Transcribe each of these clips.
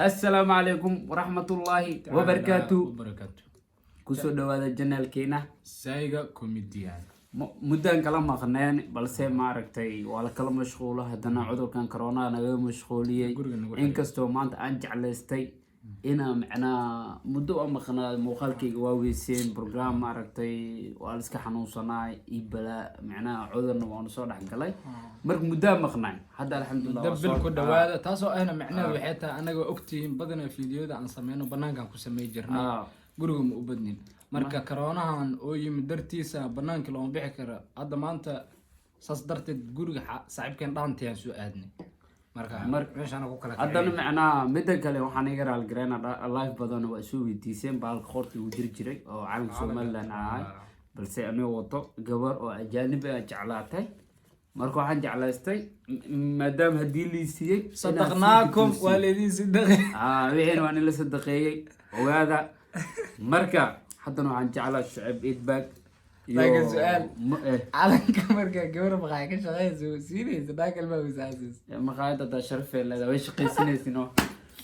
السلام عليكم ورحمة الله وبركاته. كسو دوادا جنال كينا سايقة كوميديان مدان كلام مخنان بلسي ماركتي ولا كلام مشغولة هدنا عذر كان كورونا أنا مشغولية إنكستو مانت أنجع لستي إنا معنا مدو مخنا مخالكي واويسين برنامج ماركتي والسك حنوصناي إبلا معنا عذر نوان صار حق لي مرك مدان مخنان هذا الحمد لله دبل كده وهذا تاسو أنا معنا وحتى أنا وأختي بدنا فيديو ده عن سمينا بنانك كسمي جرنا قرقم وبدنين marka karoonahan oo yimid dartiisa banaanka loo bixi karo hadda maanta saas darteed guriga saaxiibkeen dhaantayaan soo aadnay marka meeshaan ku kala haddana macnaa midda kale waxaan iga raal gareynaa live badan waa soo weydiiseen baalka qorti uu jiri jiray oo caalamka Soomaaliland ahay balse aniga wato gabar oo ajaanib ah jeclaatay marka waxaan jeclaystay maadaama hadii la siiyay sadaqnaakum waalidii sadaqay wixii waan la sadaqeeyay ogaada marka حتى نوع عن جعل الشعب إدباك لكن سؤال على كمر كجورة مخايك شغال سيريس ذاك الموز أساس مخايك تشرف لا وش قيسني سنو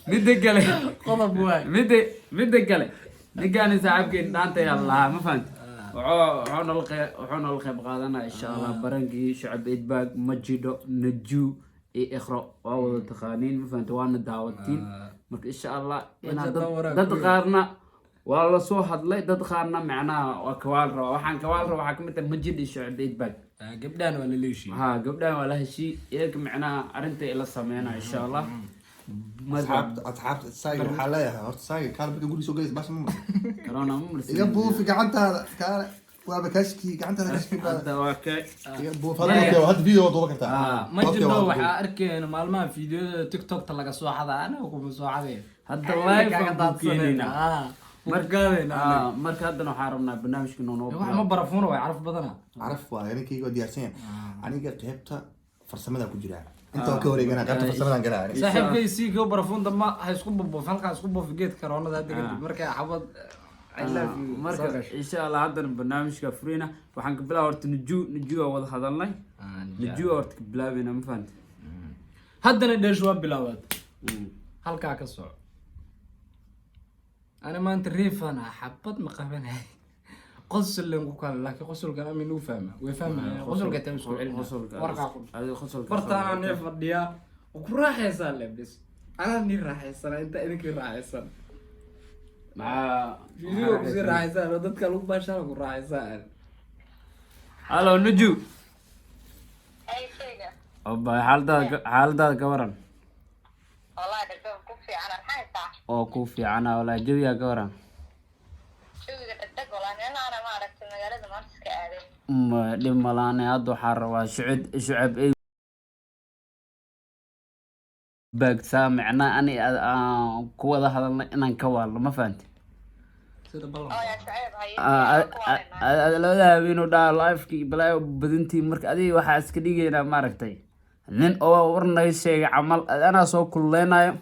بدك عليه خطب بواي بدك عليه نقاني ساعبك أنت يا الله ما فهمت وحون الخي بغادنا إن شاء الله برنقي شعب إدباك مجدو نجو إخرى واو تخانين ما فهمت وانا دعوتين إن شاء الله ضد قارنا والله سو هادلي دد خارنا معناها وكوال رو waxaan كوال رو waxa kamid ah majid shacab idbag gabdhan wala leeshi gabdhan wala heshi iyaga macnaha arinta ila sameeyna insha Allah asxaab saay waxa leeyahay horta saay kaal bada guri soo gays bash ma corona ma marsi iga buufi gacantaada kaal waaba kashki gacantaada kashki hada waa ka iga buufi hada video duuba kartaa ma jiro waxa arkeen maalmaha fiidiyoda TikTok ta laga soo xadaa ana ku soo xaday hada live ka dadsanayna marka hadana waxaan rabnaa barnaamijka noo waxa ma barafuuna way caraf badana caraf waa idinkayga diyaarsan aniga qaybta farsamada ku jira inta ka wareegana qaybta farsamadan galaa saaxiibkay si ka barafuun dama ha isku bobo falka isku bobo geed karoonada hadda marka xabad marka insha Allah hadana barnaamijka furiina waxaan ka bilaabay horta nuju wada hadalnay nuju horta ka bilaabina ma fahanti hadana dheesh waa bilaawad halka ka soo أنا ما أنت ريفان حبط مقابلها قص اللي نقول لكن قصر كلام منو فاهمه ويفهمها قصر كتاب مسؤول علم ورقة هذا قصر برتانا نفر ديا وراح يسال بس أنا ني راح يسال أنت إنك راح يسال مع فيديو كثير راح يسال ودك لو باشا راح يسال هلا نجو أي شيء أبا حالدا كورن والله دكتور كوفي أنا الحين oo ku fiicana wala jawiga gawaran jawiga degdeg wala أنا ما عرفت magaalada maanta iska aaday ma dhimalaane hadda waxaa rabaa shucab ay baagta macna ani ku wada hadalnay inaan ka waalno ma fahanti sida ballan oo yaa shucab hay labada habeen oo dhaa live-kii balaa badintii marka adiga waxaa iska dhigaynaa maaragtay nin oo warnay sheegay camal anaa soo kululeynayo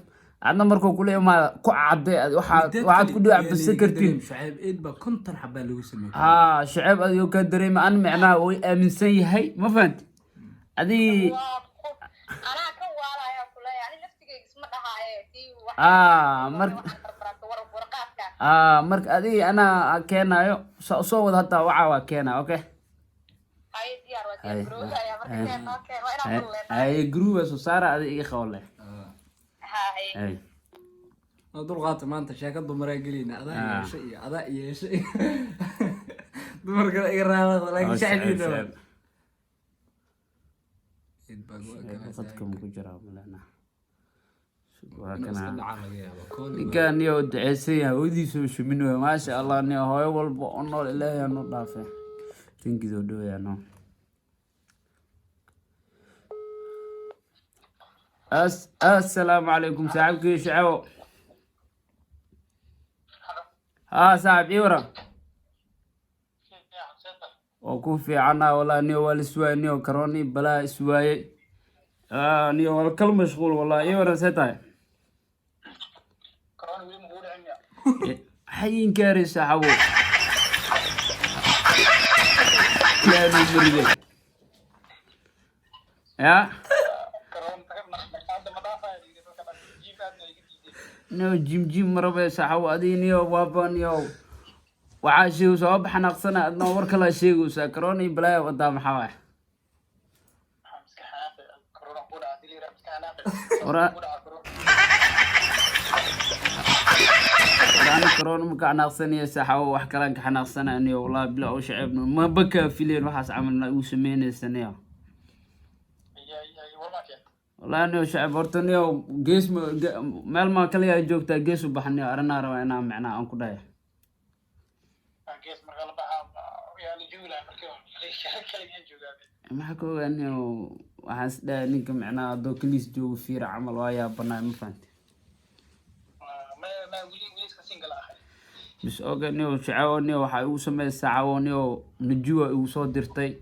عندنا مركو كل يوم كعدة واحد كل يوم بسكرتين شعب إيد بكنتر حبة اللي يسميه شعب أيو كدري ما أنا معناه ومن سي هاي ما فهمت أدي أنا كوالا يا كله يعني نفسي اسمها هاي دي مرك أدي أنا كنا يو صوت هذا وعوا كنا أوكي هاي ديار ودي جروب يا مركين أوكي وين أقول لك هاي جروب سوسارة أدي إخوله هاي دول قاطع ما أنت شاكل دمر يقولين أذا شيء دمر كذا يقرأ لكن شعبي ده قدكم كجرا ملنا كان يود عسيا ودي سوش منه ما شاء الله إنه هاي والبقنا لا يا نضافة تنكذو دو يا نو السلام عليكم صاحبك يا شعو صاحب يورا وكوفي عنا والله نيو والسواي نيو كروني بلا سواي نيو والكل مشغول والله يورا سيتاي كروني وين مقول عميا حين كاري صاحبو يا نمري يا نيو جيم مربى ساعة أدي نيو بابا نيو وعاشي وصوب حنقصنا أدنى ورك لا شيء وسكروني بلا قدام حواي أنا كورونا مكعناقصني ساعة وحكلان كحناقصنا إني والله بلا وشعبنا ما بكى في لين وحاس عملنا وسمين السنة والله إنه شعب أرتني وجيس مال ما كل يوم جوكتا جيس وبحني أرنا رواينا معنا أنكو ده ما حكوا إنه وحاس ده نيك معنا دوكليس جو فير عمل ويا بنا ما فهمت بس أوكي شعاوني وحيو سمي ساعوني نجوا وصاد درتي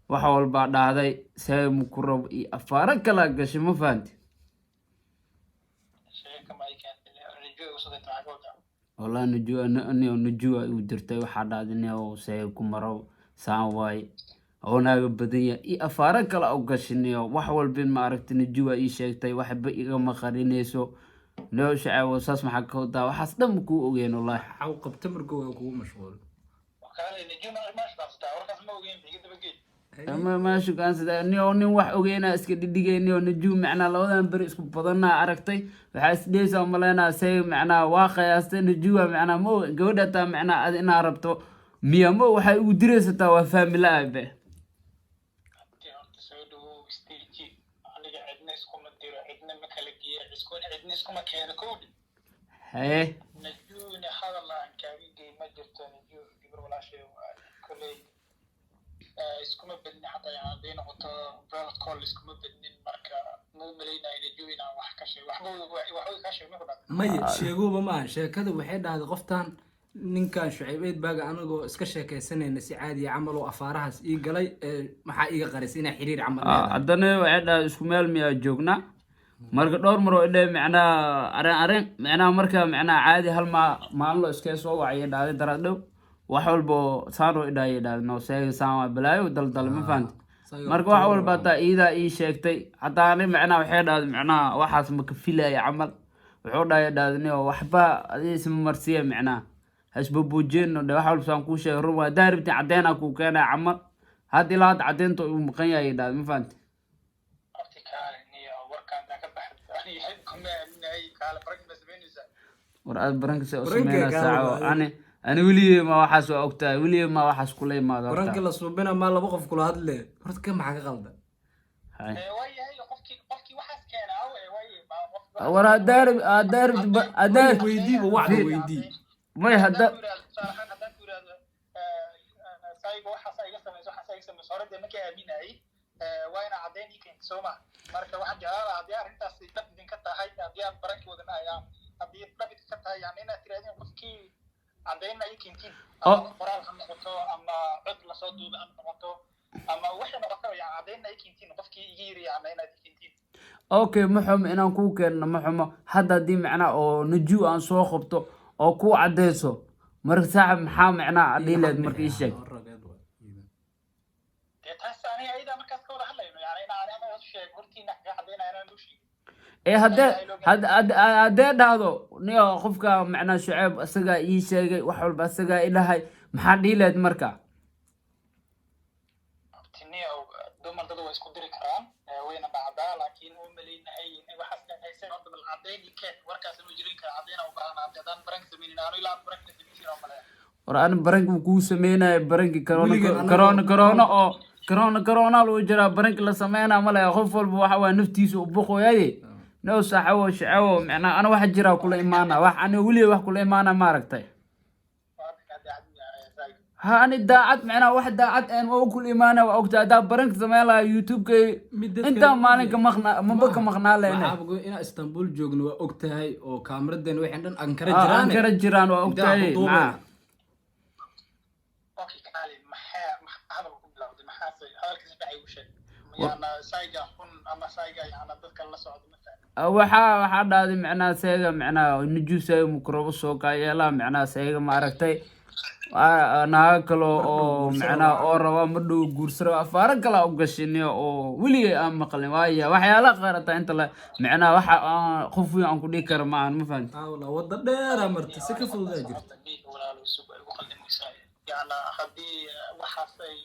وحول بعد هذا سام كرب أفارق كلا قش ما فهمت والله نجوا أني نجوا ودرتي وحد هذا إنه سام كمرو ساواي هنا بدية أفارق كلا قش إنه وحول بين ما عرفت نجوا شيء تي واحد بقى ما خارينيسو لو شعب وصاص محك ودا وحس دم كو وين والله حوق بتمرقوا كو مشغول ما شو كان سدا نيو wax ogeena iska dhidigeenyo naju macna labadan bari isku badana aragtay waxa isdheeysa malena say macna waa qiyaastay naju macna mo gabadha ta macna ad ina rabto miya mo waxay ugu direysataa waa family aabe هاي نجوني هذا الله عن كابي ما جرت نجو قبل ولا شيء كلي اسكم بدني حتى يعني دين قط براد كول اسكم بدني مركا مو ملينا نجوينا wax ka shay wax ka shay ma may sheeguba ma sheekada waxay dhahday qoftan ninkan Shucaybeed baaga anagoo iska sheekaysanayna si caadi camal oo afaarahaas ii galay maxaa iga qarisay inay xiriir camal haddana waxay dhahay isku meel miyaa joognaa marka dhowr mar oo idhay macnaa arrin macnaa marka macnaa caadi hal maalin loo iska soo wacay dhaaday daradhow wax walba saaro idhay no seey saama balaayo daldal ma fahanti marka wax walba taa iida ii sheegtay hataa ani macnaa waxay dhahday macnaa waxaas ma ka filay camal wuxuu dhahday waxba adiis ma marsiya macnaa hasbabuujeen wax walba saan ku sheegay run waa daaribti cadeena ku keenay camal hadii la cadeento uu maqan yahay dhahday ma fahanti ورأت برانك سأسمينا ساعة أنا ولي ما وحش وقتها ولي ما وحش كل ما ذا برانك الله سبحانه ما لا بقف كل هذا ليه فرت كم حاجة غلطة هاي قفكي وحش كان أو ورا دارب ويدي وواحد ويدي ما يهدأ سايبو حسايق صارت ده مكان أمين أي وين عدين يمكن سوما مركب واحد جاء عديار أنت استيقظت إنك تهاي عديار برانك ودنا يا haddii dabid ka tahay yani inaad tirahdeen qofkii cadeyna ay keentiin ama qoraal ha noqoto ama cod la soo duubay ha noqoto ama waxa noqoto yani cadeyna ay keentiin qofkii iga yiri yani inaad keentiin okay maxum inaan ku keenno maxum hadda di macna oo naju aan soo qabto oo ku cadeyso marka saaxib maxaa macna adileed markii sheeg taas ani ayda markaas ka wada hadlayno yani inaan ama sheeg hortiina ka cadeyna inaan u sheeg هذا هذا نيا خفك معنا شعب أسجع يشجع وحول بسجع إلهي محدي لد مركا. تنيا دوما تدو يسكت كرام وين بعدها لكن هم ملينا أي وحسنا أي سنة قبل العدين كات وركا سنوجرين كعدين أو بعنا عددان برنك سمين أنا لا برنك سمين أو ملا. ورأنا برنك وكوسمينا برنك كورونا لو جرى برنك لسمينا ملا خفول بوحوا نفتيس وبخو يدي. نو صحوا شعوا معنا أنا واحد جرا كل إيمانا واحد أنا ولي واحد كل إيمانا ما ركتي ها أنا داعت معنا واحد داعت أنا وكل إيمانا وأوقات دا برنك زميلا يوتيوب كي أنت مالك مخنا ما بك مخنا لنا بقول إن اسطنبول جوجن وأوقاتها وكاميرا دين وحنا أنكر الجيران وأوقاتها مع أوكي كالي هذا بقول لا ما حاسس هذا كذا بعيوش يعني سايجا كون أما سايجا يعني ضد الله سعود waxaa dhaaday macnaa seega macnaa niju seega microbe soo kaayela macnaa seega ma aragtay naaga kale oo macnaha oo raba ma dhow guursado afaaro kale u gashiniyo oo weligay aan maqlin waayo waxyaalaha qaar hataa inta la macnaha waxa qof weyn aan ku dhihi karo ma aan ma fahanti والله ودا دheer marti si ka fududaa jirta walaalo sub ay u qaldamaysaa yaana hadii waxaas ay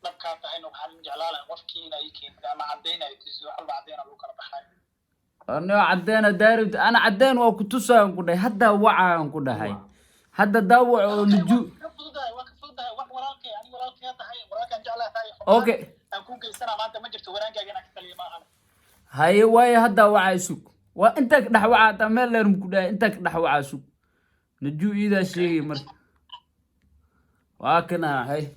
dhabka tahay waxaan jeclaalahay qofkii inay keento ama cadeynayo tis wax walba cadeyna lagu kala baxay أنا عدينا داري أنا عدينا وكتوسا أنكده حتى وعى أنكده هاي حتى داوع ونجو أوكي هاي واي هذا وعى سوق وأنت كده وعى تعمل لهم كده أنت كده وعى سوق نجو إذا شيء مر وأكنا هاي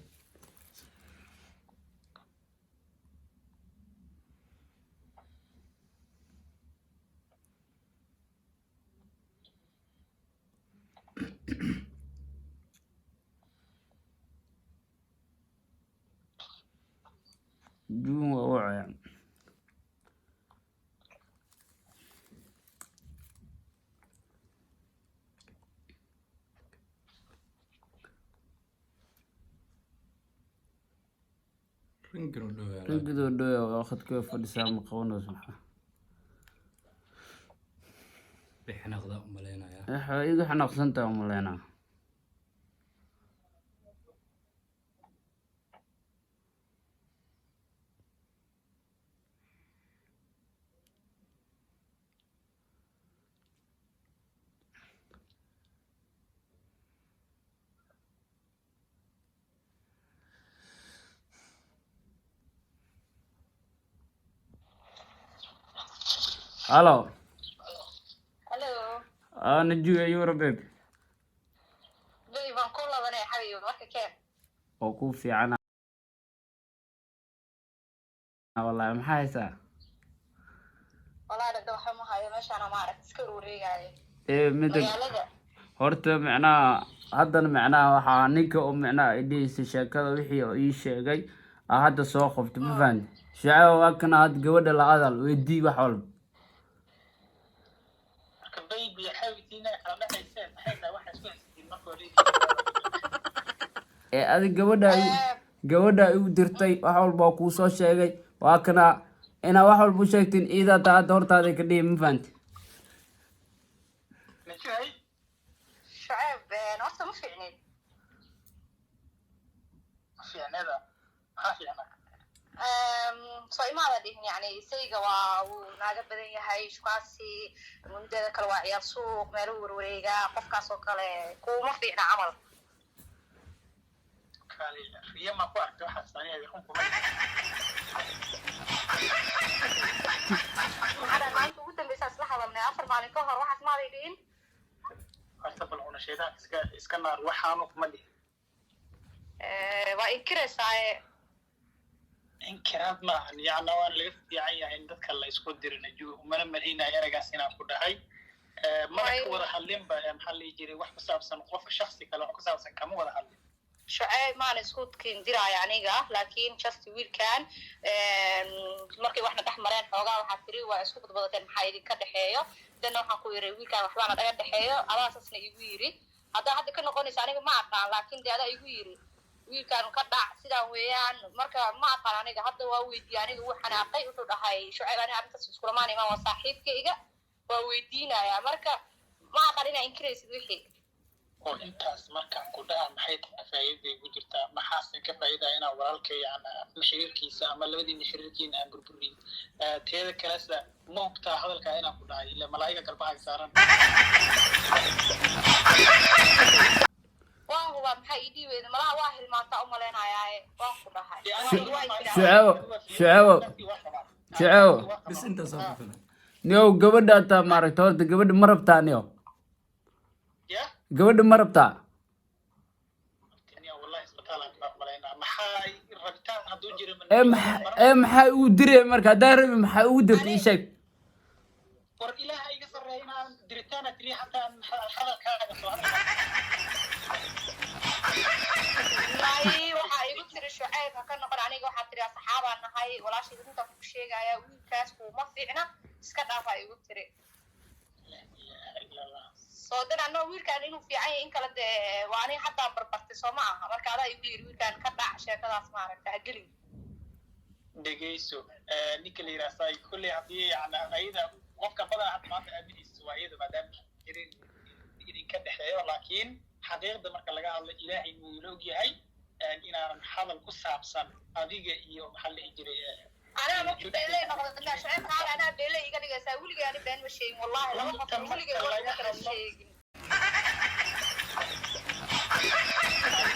جون ووعى يعني رنقدو دويا واخد كيف فدسام قونو سمحه احنا غدا ملينا يا ايغا حنقسنتا ملينا الو Hello. انا جو يورو بيبي Baby baan ku labanay xabiib marka keen. oo ku fiican والله ما حيسا Walaal dad waxa ma hayo meeshaan ma arag iska wareegay. مدق Magaalada. horta macnaha haddana macnaha waxaa ninka oo macnaha idhiisa sheekada wixii oo ii sheegay hadda soo qoftay ma fahanti shacaba waa kana had gabadha la hadal weydii wax walba baby xawtiina kala dhaxayseen hayda waxa isku haystiin markoo adig gabadha igu dirtay wax walba oo kuu soo sheegay waa kana inaa wax walba u sheegtiin iida taa hadda hortaada ka dhihi ma fahanti Shucayb horta ma fiicneed. fiicnada ha fiicna soo imaada dhihin yani sayga waa uu naaga badan yahay shukaasi mudada kale waa ciyaar suuq meel warwareega qofkaas oo kale kuma fiicna camal kali riya ma ku arko waxa saaniya xun kuma hada maanta ugu dambaysa isla hadalnay 4 maalin ka hor waxaas ma leeyihiin asbal una sheedan iska naar waxaanu kuma dhig waa inkiraysaa inkiraad ma ahan yacni waa laga fiican yahay in dadka la isku dirinayo umana malinayo eragaas inaan ku dhahay marka wada hadlinba maxaa la jiray wax ku saabsan qofka shakhsi kale oo ku saabsan kama wada hadlin Shucayb maan isku diraya aniga laakiin just wiilkan markay waxna dhex mareen xoogaa waxa tiri waa isku badbadateen maxaa idinka dhaxeeyo dan waxaan ku yiri wiilkan waxba na dhaga dhaxeeyo abaasasna igu yiri hadda ka noqonaysa aniga ma aqaan laakiin deeda igu yiri wiilkan ka dhac sidaan weeyaan marka ma aqaan aniga hadda waa weydiiyay aniga uu xanaaqay wuxuu dhahay Shucayb aniga arrintaas isku lamaan imaan waa saaxiibkayga waa weydiinaya marka ma aqaan inaan inkiraysid wixii oo intaas markaan ku dhaha maxay tahay faa'iido ugu jirtaa maxaasan ka faa'iidaa inaan walaalkay aan xiriirkiisa ama labadii xiriirkiina aan burburiyo teeda kaleesa ma ogtaa hadalkaa inaan ku dhahay ilaa malaa'iga galbaha saaran waa huba maxay ii dhiiweyd malaha waa hilmaanta u maleynayaa waan ku dhahay شعو بس انت صافي نيو gabadha ta maaragtay horta gabadha ma rabtaa niyo ya gabadha ma rabtaa taniya wallahi isbitaalaan ka maleynaa maxay rabitaan hadduu jiro maxaa ugu diray marka haddaa rabi maxaa ugu dirtay ii sheeg war ilaahay iga sarreeya inaan diritaana tiri hataa hadalkaaga soo waxaa igu tiri Shucayb ha ka noqon aniga waxaa tiri asxaabaan nahay walaashayda inta ku sheegaya wiilkaas kuma fiicna iska dhaaf igu tiri soo dana aqaano wiilkan inuu fiican yahay in kala dee waa aniga xataa barbartay soo ma aha marka adaa igu yiri wiilkan ka dhac sheekadaas maaragta hagelin dhegeyso ninka la yiraahdo kulli hadii yani ayda qofka badan hadda maanta aaminaysa waa iyada maadaama jirin idinka dhexeeyo laakiin xaqiiqda marka laga hadlo ilaahay wuu og yahay inaan hadal ku saabsan adiga iyo maxaa la jiray أنا ما كنت إلي نقطة لا شعب قال أنا بيلي يقدر يسوي لي أنا بين مشي والله لما قطع ولي يقدر شيء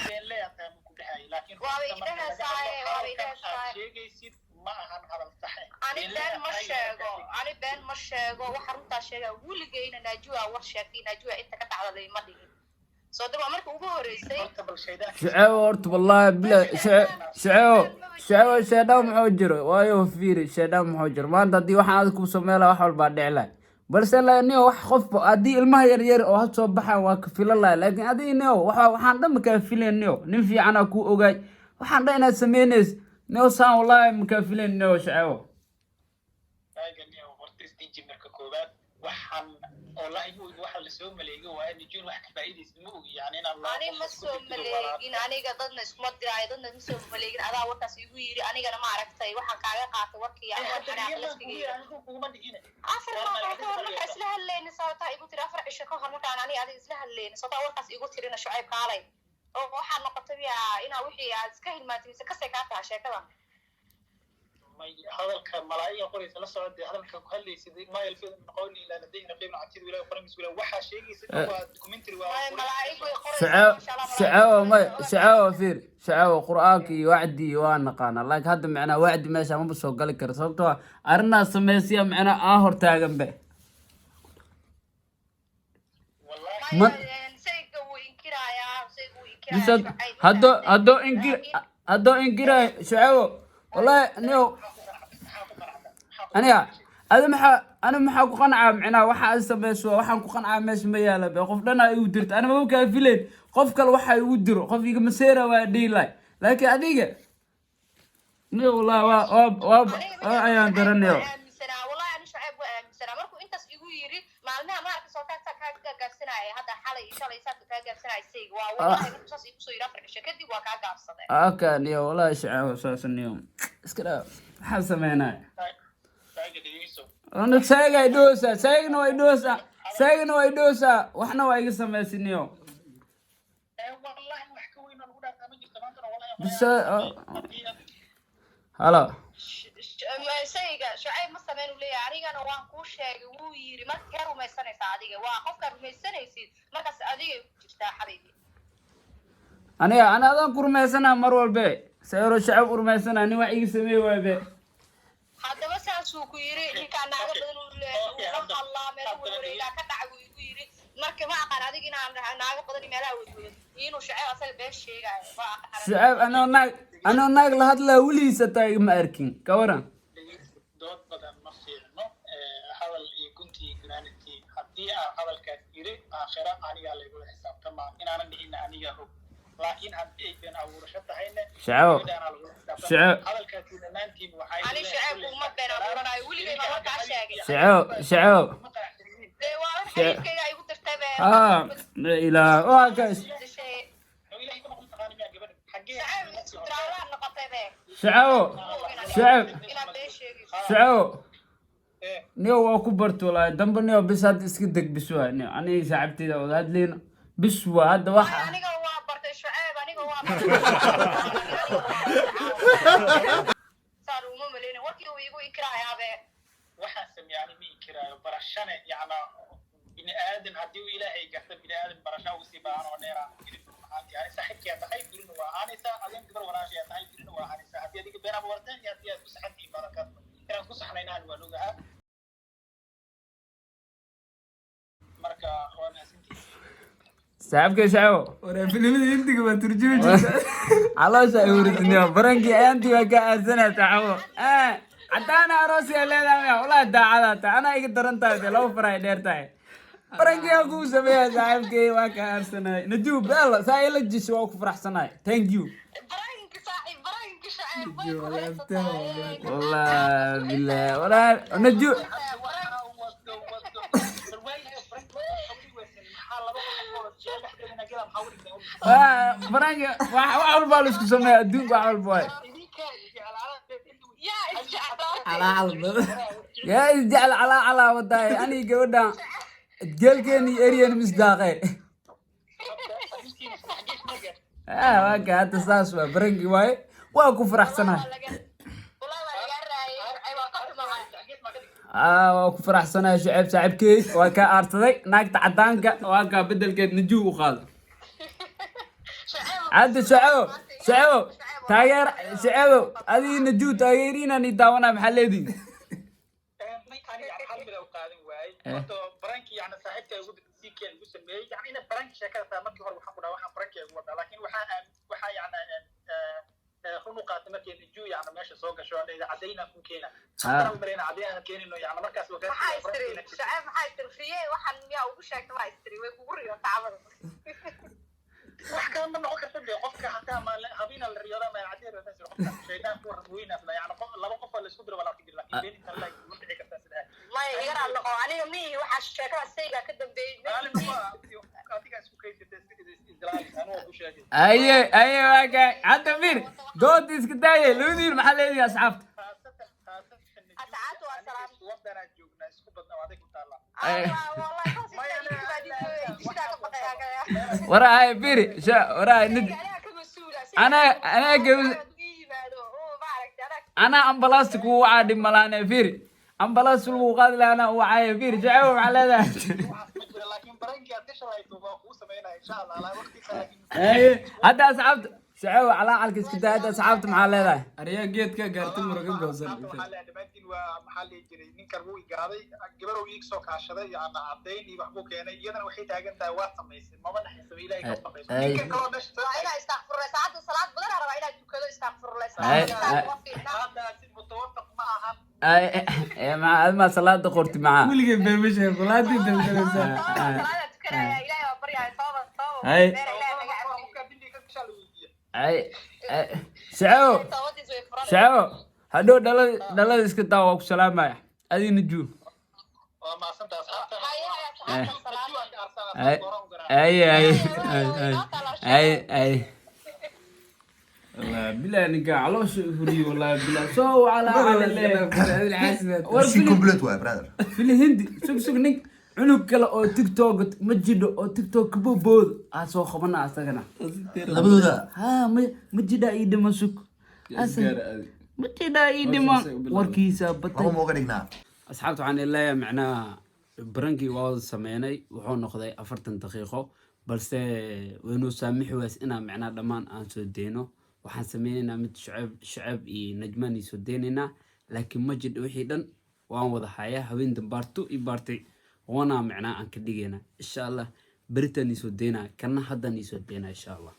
بيلي أنت ممكن هاي لكن وابيدها ساي وابيدها ساي شيء يصير ما أهم هذا الصحيح أنا بين مشاقو وحرمت شيء ولي جينا نجوا ورشاكي نجوا أنت كنت على اللي مدي صدق عمرك وبوريسي شعو أرت والله بلا شعو شادام محوجر وايو فيري شادام محوجر ما أنت دي واحد عندكم سميلا واحد بعد إعلان بس لا نيو واحد خف أدي المهير ير أو هتصبحها وكفيل الله لكن أدي نيو واحد دم كفيلين نيو نمشي أنا كو أوجاي واحد دينا سمينيس نيو سان والله مكفيلين نيو شعو waxaan والله مو waxa la soo maleegay waa in jun wax ka faa'iideysan ma ogi yani in Allah ani ma soo maleegin aniga dadna isku diray dadna ma soo maleegin adaa warkaas igu yiri anigana ma aragtay waxaan kaaga qaatay warkii aan xanaaq la iska yiri afar ma isla hadlayna sababta igu tiri afar cisho ka hor markaan ani adiga isla hadlayna sababta warkaas igu tirina Shucayb kaalay oo waxa noqotay ina wixii aad iska hilmaantay ka seekaata sheekadan هذا الملايين قرية لا سعود هذا كهلي سيد ما يلفظ من قول إلى لدينا قيمة عتيد ولا قرمس ولا وحى شيء يصير دوكيومنتري شعو فير شعو قرآنك وعدي وانا قانا لايك هذا معنا وعدي ماشي ما بسوق لك رسالته أرنا سميسيا معنا آخر تاجم به والله هدو إنكرا شعو والله نيو أنا محا قنعة معنا waxa sameeyso waxaan ku qanacaa meesha ma yaala be qof dhana ay u dirto ana ma ka fileen qof kale waxa uu diro qof iga maseera waa dhilay laakiin adiga no waa ayaan daranayo wallahi ani Shucayb waa aaminsanaa markuu intaas igu yiri maalmaha ma arka soo taagta ka gaabsanay hadda xalay shalay saad ka gaabsanay sayg waa wallahi inuu soo igu soo yira farqisha kadib waa ka gaabsaday aka niyo wallahi Shucayb saasanniyo iskala waxa sameynaa أنا سايق دوسة سايقنا ويدوسة وإحنا وايق سماسينيو. بس هلا. سايق شعيب مستمر ولا يعني أنا وان كوش ويري ما كانوا ما يسنى سعدية وقف كانوا ما يسنى يصير ما كسعدية تشتا حبيبي. أنا أذكر كرمي سنة مرور بي سيرو شعب كرمي سنة أنا وايق سمي وبي. هذا بس أسوق يري اللي كان ناقد الله الله ملأ وريلا كتع ويري مركب ما أقرأ هذه كنا ناقد بدني ملأ ويري ينو شعيب أصل بيش شيء شعيب أنا ناقد هذا ولي ستاي ماركين كورا دوت بدن مصير نو هذا اللي كنت جرانتي حتى هذا الكثير آخرة أنا قال يقول حساب تمام إن أنا نحن أنا هو لكن هذه بين أول شيء هنا شعيب هذا الكثير نانتي وحي أنا شعيب وما بين أبورنا يقولي لي ما وقع شيء شعيب إلى واقس شعو نيو كبرت ولا دم نيو بس هاد اسكدك بسوا نيو أنا ساعبتي ده وهاد لين بسوا هذا واحد أنا جوا برت شعيب أنا جوا صاروا مملين وكيو يجوا يكرا يا به وحاسم يعني مين كرا برشانة يعني بني آدم هديو إلهي قصد بني آدم برشاه وسيبان ونيرا يعني صاحبك يا تخيل كلنا وعنيسا أظن كبر وراشي يا تخيل كلنا وعنيسا هدي هذيك بينا بورتين يا تيا كسحتي بركات كنا كسحنا هنا الولوجها مركا وانا سنتي صاحبك شعو ورا فيلم انت كما ترجمه على سايورتني برانكي انت وكا سنه تعو حتى انا راسي لا والله داعات انا اقدر انت لو فراي ديرتاي برانكي اكو سميه صاحبكي وكا سنه نجوب يلا ساي لجس واك فرحسناي ثانك يو برانك صاحب برانك شعيب والله بالله ولا نجوب برانك واحد بالوس كسمة الدون واحد باي على على يا إجعل على وداي أنا جودا جلكني أريان مصداقي واك هذا ساس برانك واي واكو فرح سنة واكو فرح سنة شعب شعبكي وكا أرتضي ناك تعدانك وكا بدل كد نجو وخال عاد شعو تاير شعو هذه نجو تايرين أنا داونا محلدي برانكي يعني صاحبتي يقول سي كان يقول سمي يعني انا برانكي شكلها markii hore waxaan ku dhahay waxaan برانكي ugu wadaa laakiin waxa yani خنوقات markii نجو يعني meesha soo gasho ayda cadayna ku keena hadana marina cadayna keenino yani markaas waa maxay shacab maxay tirfiyay waxaan miyaa ugu sheegtay waa istiri way kugu riyo tacabada wax ka ma noqon karto qofka hataa ma habina la riyada ma cadayna qofka sheeydaan ku rabweyna yani laba qof la isku diro wala tigil laakiin been inta la ma dhici kartaa sida ما يقرأ aniga mii waxa sheekada sayga ka dambeeyay أيه واقع حتى فين دوت إسكتاية لودير محلي يا أصحاب وراي فيري وراي أنا جوز أنا أمبلاستك وعادي ملانة فيري أمبلاس الوقاد لنا وعاي فيري جاوب على ذا هذا أصحاب شعو على عالك إسكتاية هذا أصحاب محل هذا أريا جيت كقارت مرقم جوزل محل جري نكر هو يقاضي جبروا يكسو كاشرة يعني عطيني وحبوك يعني يدنا وحيد هاجن تاوات سميسين ما بدنا حسابي لا يكون سميسين نكر كلام نشط إلى استغفر الله ساعات الصلاة بدنا ربع إلى تكلم استغفر الله هذا متوافق معها أي مع ما صلاة دخلت معاه ولقي بمشي صلاتي انت أي شعو هدو دلا إسكتا وك سلام يا هذه نجوم ما سنت أي والله بلا نقع على فري والله بلا سو على الليل سي كومبليت واي برادر في الهندي سوق نك عنق كلا أو تيك توك مجد أو تيك توك بوبود أسوأ خبرنا أستغنى labadooda ها مجد أيد مسوق مجد أيد ما وركيسة laba بطل ma uga dhignaa أصحابته عن الله معنا برانكي واو سميني وحون نقضي 40 دقيقة بس وينو سامح واس إنا معنا دمان أنسو دينو waxaan sameeynaa mid shacab iyo najmaan soo deynayna laakiin ma jid wixii dhan waan wada hayaa haween dambaarto iyo baartay wana macnaa aan ka dhigayna insha Allah baritaan soo deynaa kana hadan soo deynaa insha Allah